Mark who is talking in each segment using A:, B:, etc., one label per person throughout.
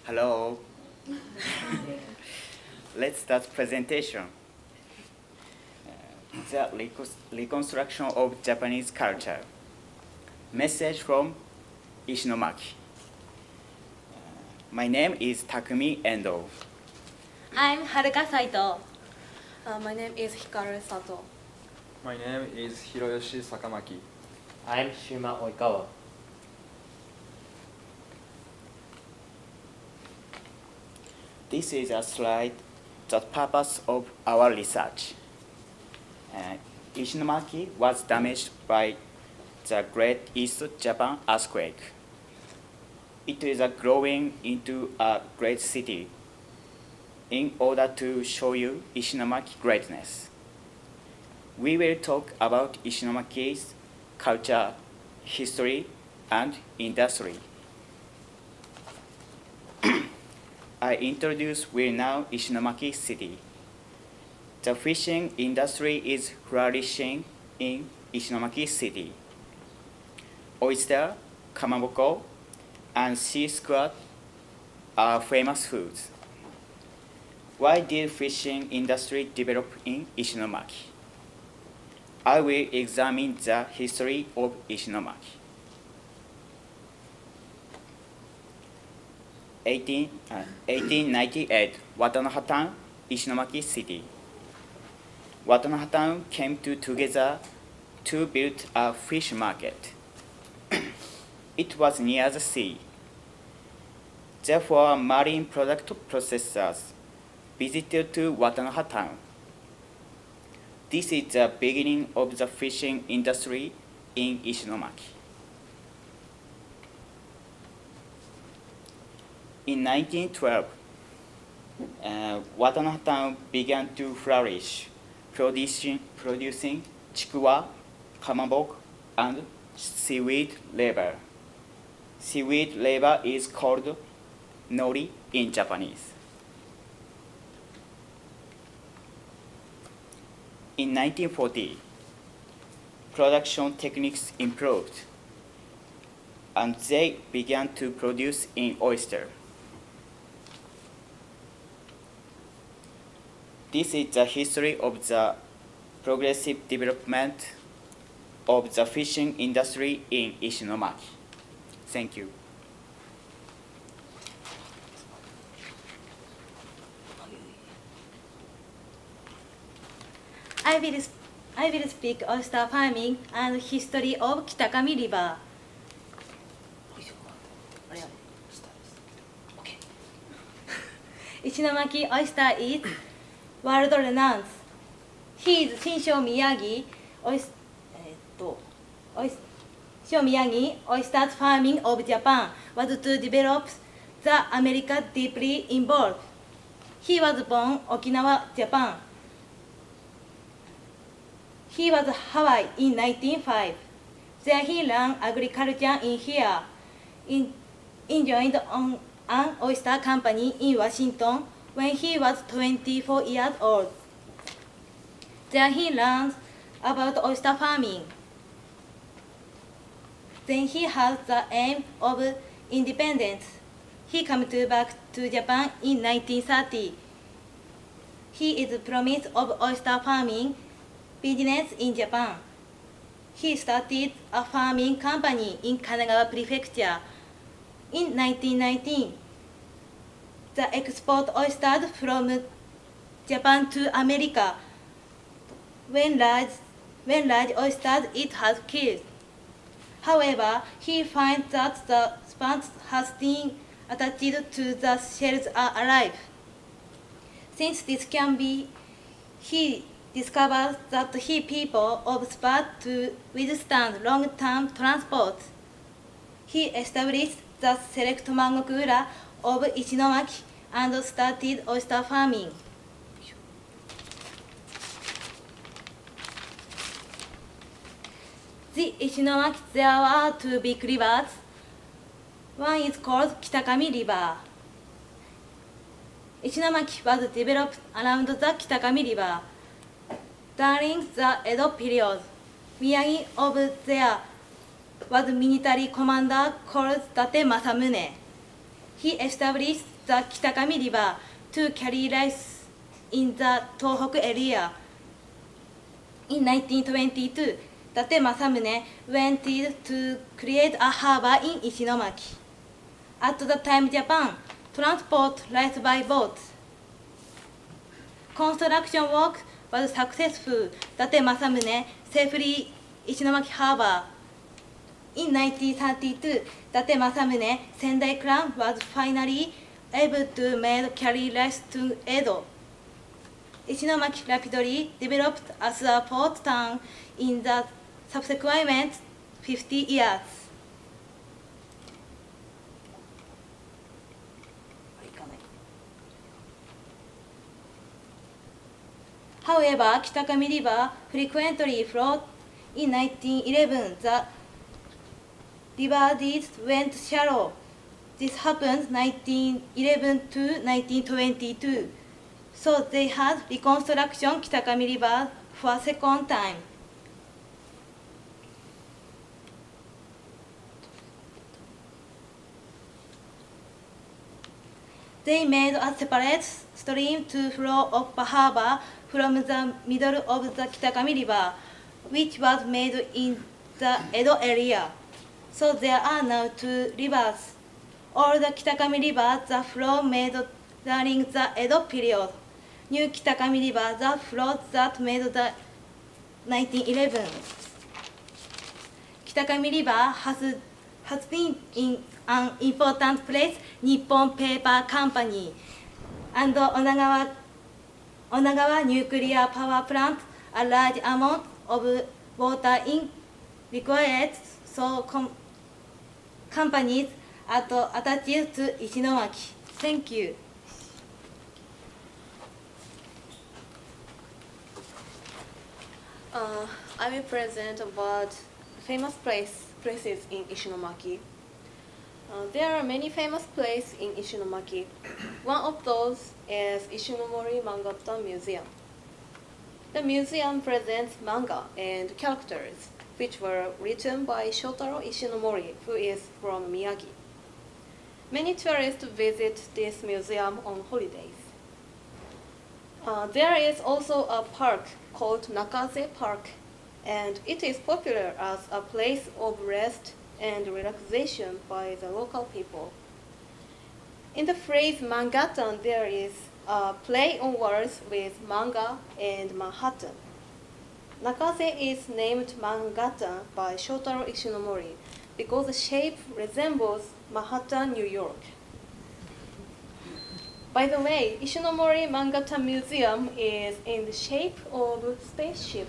A: Hello. Let's start presentation. The reconstruction of Japanese culture. Message from Ishinomaki. My name is Takumi Endo.
B: I'm Haruka Saito.
C: My name is Hikaru Sato.
D: My name is Hiroyoshi Sakamaki.
E: I'm Shima Oikawa.
A: This is a slide, the purpose of our research. Ishinomaki was damaged by the Great East Japan earthquake. It is growing into a great city in order to show you Ishinomaki greatness. We will talk about Ishinomaki's culture, history, and industry. I introduce we now Ishinomaki City. The fishing industry is flourishing in Ishinomaki City. Oyster, kamaboko, and sea squid are famous foods. Why did fishing industry develop in Ishinomaki? I will examine the history of Ishinomaki. 1898, Watanoha Town, Ishinomaki City. Watanoha Town came together to build a fish market. It was near the sea. Therefore, marine product processors visited to Watanoha Town. This is the beginning of the fishing industry in Ishinomaki. In 1912, Watanoha Town began to flourish, producing chikuwa, kamaboko, and seaweed labor. Seaweed labor is called nori in Japanese. In 1940, production techniques improved, and they began to produce in oyster. This is the history of the progressive development of the fishing industry in Ishinomaki. Thank you.
B: I will speak oyster farming and history of Kitakami River. Ishinomaki oyster is world renowned. His Shinsho Miyagi oyster farming of Japan was to develop the America deeply involved. He was born Okinawa, Japan. He was Hawaii in 1905. There he ran agriculture in here. Joined on an oyster company in Washington when he was 24 years old. There he learned about oyster farming. Then he had the aim of independence. He came back to Japan in 1930. He is promise of oyster farming business in Japan. He started a farming company in Kanagawa Prefecture. In 1919, the export oysters from Japan to America. When large oysters it has killed. However, he finds that the spines has been attached to the shells are alive. Since this can be, he discovers that he people of spot to withstand long-term transport. He established the Select Mangokura of Ishinomaki and started oyster farming. The Ishinomaki there are two big rivers. One is called Kitakami River. Ishinomaki was developed around the Kitakami River. During the Edo period, Miyagi of there was military commander called Date Masamune. He established the Kitakami River to carry rice in the Tohoku area. In 1922, Date Masamune wanted to create a harbor in Ishinomaki. At the time, Japan transport rice by boat. Construction work was successful. Date Masamune safely Ishinomaki Harbor. In 1932, Date Masamune Sendai clan was finally able to make carry rice to Edo. Ishinomaki rapidly developed as a port town in the subsequent 50 years. However, Kitakami River frequently flowed. In 1911, the river went shallow. This happened 1911 to 1922. So they had reconstruction Kitakami River for a second time. They made a separate stream to flow of the harbor from the middle of the Kitakami River, which was made in the Edo area. So there are now two rivers. All the Kitakami River, the flow made during the Edo period. New Kitakami River, the flow that made the 1911. Kitakami River has been in an important place, Nippon Paper Company, and Onagawa nuclear power plant. A large amount of water is required, so companies are attached to Ishinomaki. Thank you.
C: I will present about famous places in Ishinomaki. There are many famous places in Ishinomaki. One of those is Ishinomori Mangata Museum. The museum presents manga and characters which were written by Shotaro Ishinomori, who is from Miyagi. Many tourists visit this museum on holidays. There is also a park called Nakaze Park, and it is popular as a place of rest and relaxation by the local people. In the phrase Mangatan, there is a play on words with manga and Manhattan. Nakaze is named Mangatan by Shotaro Ishinomori because the shape resembles Manhattan, New York. By the way, Ishinomori Mangata Museum is in the shape of a spaceship.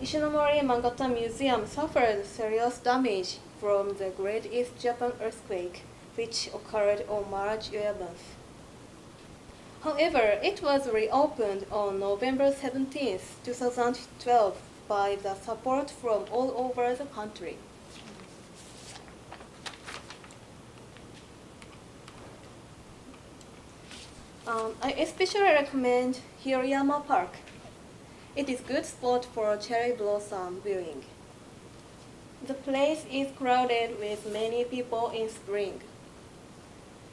C: Ishinomori Mangata Museum suffered serious damage from the Great East Japan earthquake, which occurred on March 11th. However, it was reopened on November 17, 2012 by the support from all over the country. I especially recommend Hirayama Park. It is a good spot for cherry blossom viewing. The place is crowded with many people in spring.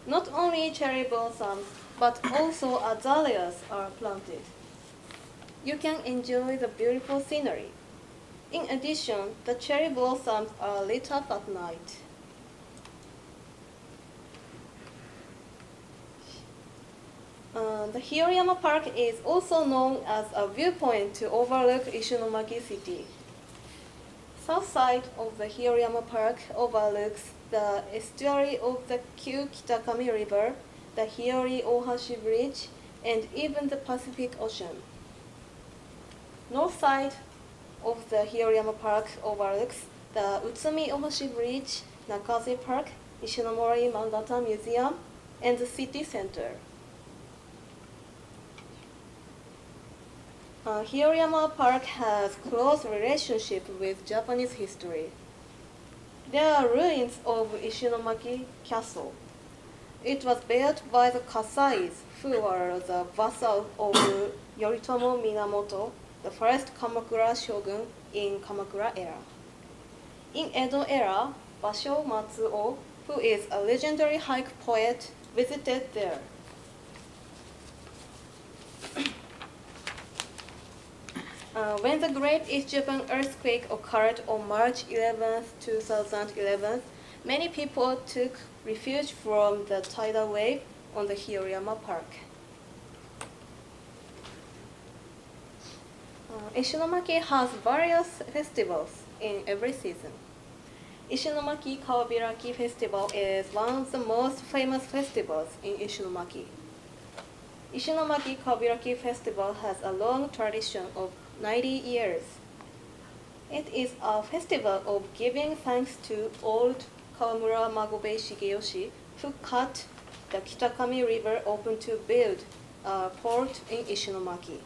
C: Not only cherry blossoms, but also azaleas are planted. You can enjoy the beautiful scenery. In addition, the cherry blossoms are lit up at night. The Hirayama Park is also known as a viewpoint to overlook Ishinomaki City. South side of the Hirayama Park overlooks the estuary of the Kyu Kitakami River, the Hiyori Ohashi Bridge, and even the Pacific Ocean. North side of the Hirayama Park overlooks the Utsumi Ohashi Bridge, Nakaze Park, Ishinomori Mangata Museum, and the city center. Hirayama Park has close relationship with Japanese history. There are ruins of Ishinomaki Castle. It was built by the Kasais, who were the vassal of Yoritomo Minamoto, the first Kamakura shogun in Kamakura era. In Edo era, Basho Matsuo who is a legendary haiku poet, visited there. When the Great East Japan earthquake occurred on March 11, 2011, many people took refuge from the tidal wave on the Hiroyama Park. Ishinomaki has various festivals in every season. Ishinomaki Kawabiraki Festival is one of the most famous festivals in Ishinomaki. Ishinomaki Kawabiraki Festival has a long tradition of 90 years. It is a festival of giving thanks to old Kawamura Magobe Shigeyoshi, who cut the Kitakami River open to build a port in Ishinomaki.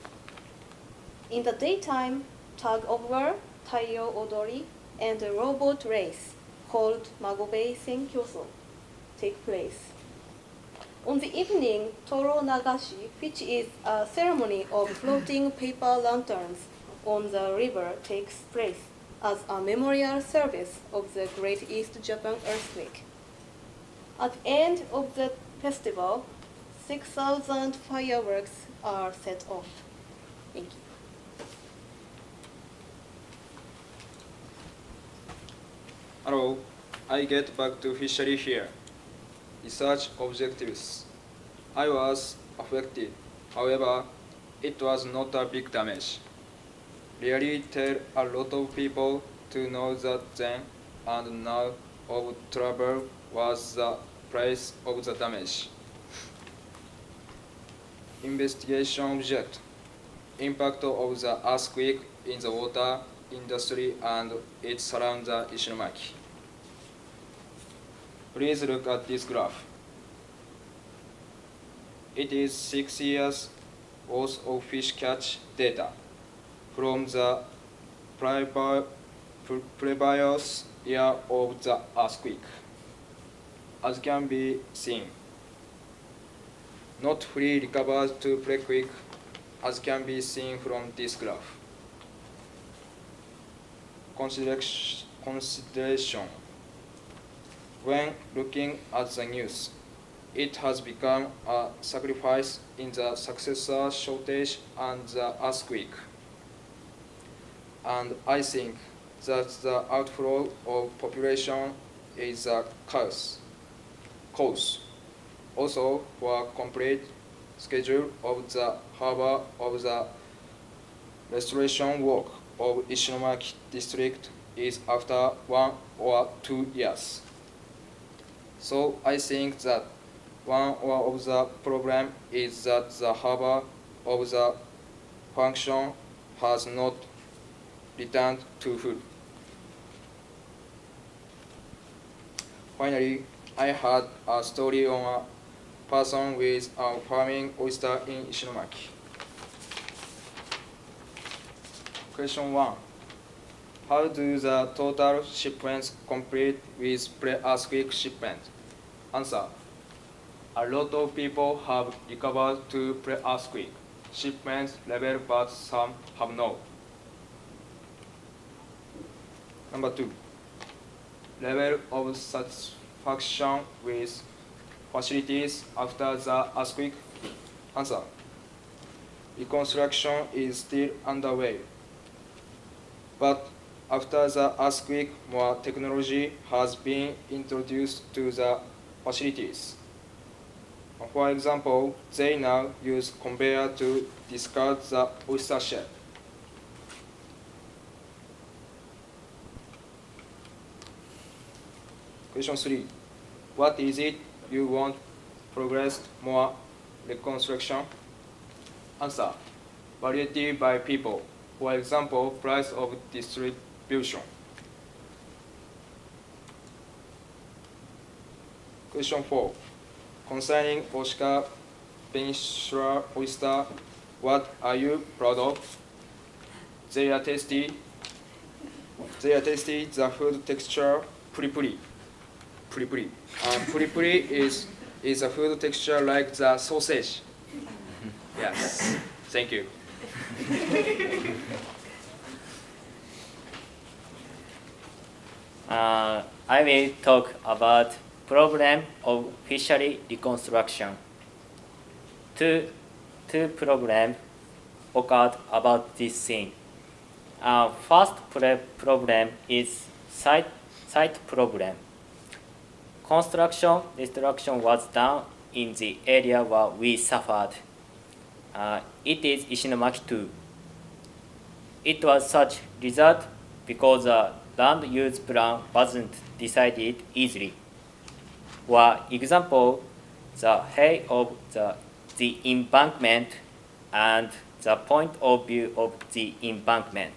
C: In the daytime, tug of war, Taiyo Odori, and a robot race called Magobe Senkyoso take place. On the evening, Toro Nagashi, which is a ceremony of floating paper lanterns on the river, takes place as a memorial service of the Great East Japan earthquake. At the end of the festival, 6,000 fireworks are set off. Thank you.
D: Hello, I get back to fishery here. Research objectives. I was affected. However, it was not a big damage. Really tell a lot of people to know that then and now of trouble was the price of the damage. Investigation object. Impact of the earthquake in the water industry and its surrounds the Ishinomaki. Please look at this graph. It is 6 years worth of fish catch data from the previous year of the earthquake. As can be seen, not fully recovered to pre-quake, as can be seen from this graph. Consideration. When looking at the news, it has become a sacrifice in the successor shortage and the earthquake. And I think that the outflow of population is a cause. Also, for complete schedule of the harbor of the restoration work of Ishinomaki district is after 1 or 2 years. So I think that one of the problem is that the harbor of the function has not returned to full. Finally, I had a story on a person with a farming oyster in Ishinomaki. Question 1. How do the total shipments compete with pre-earthquake shipment? Answer. A lot of people have recovered to pre-earthquake shipment level, but some have not. Number 2. Level of satisfaction with facilities after the earthquake? Answer. Reconstruction is still underway. But after the earthquake, more technology has been introduced to the facilities. For example, they now use conveyor to discard the oyster shell. Question 3. What is it you want progressed more reconstruction? Answer. Variety by people. For example, price of distribution. Question 4. Concerning Oshika Peninsula oyster, what are you proud of? They are tasty. The food texture puri-puri. Puri-puri. Puri-puri is a food texture like the sausage. Yes. Thank you.
E: I will talk about problem of fishery reconstruction. Two problems occurred about this scene. First problem is site problem. Construction destruction was done in the area where we suffered. It is Ishinomaki 2. It was such result because the land use plan wasn't decided easily. For example, the height of the embankment and the point of view of the embankment.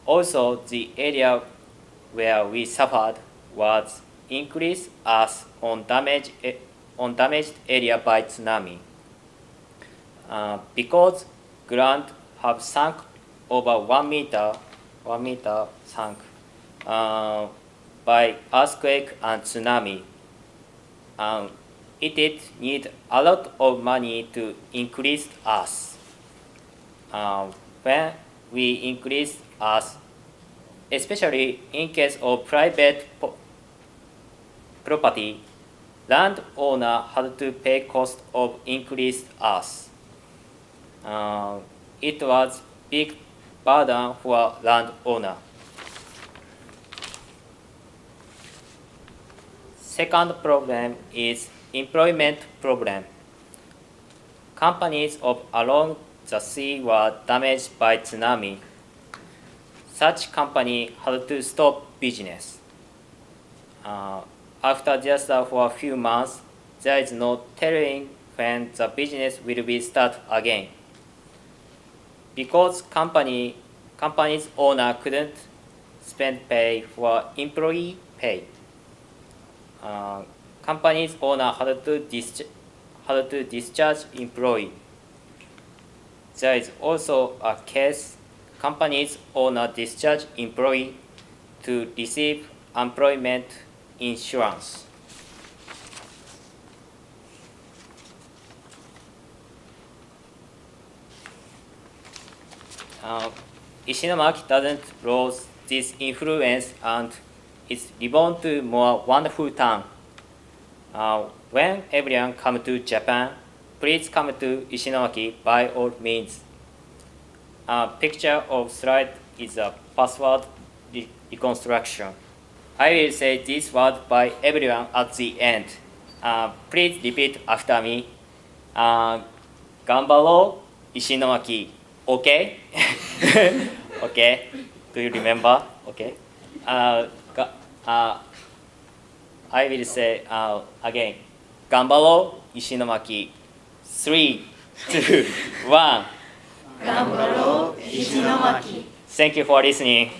E: Also, the area where we suffered was increased as on damaged area by tsunami. Because ground have sunk over 1 meter sunk by earthquake and tsunami. It did need a lot of money to increase us. When we increase us, especially in case of private property, landowner had to pay cost of increased us. It was big burden for landowner. Second problem is employment problem. Companies along the sea were damaged by tsunami. Such company had to stop business. After just for a few months, there is no telling when the business will be start again. Because company's owner couldn't spend pay for employee pay. Company's owner had to discharge employee. There is also a case company's owner discharge employee to receive employment insurance. Ishinomaki doesn't lose this influence and is reborn to more wonderful town. When everyone come to Japan, please come to Ishinomaki by all means. A picture of slide is a password reconstruction. I will say this word by everyone at the end. Please repeat after me. Ganbaro Ishinomaki. Okay? Okay. Do you remember? Okay. I will say again. Ganbaro Ishinomaki. 3, 2, 1.
B: Ganbaro Ishinomaki.
E: Thank you for listening.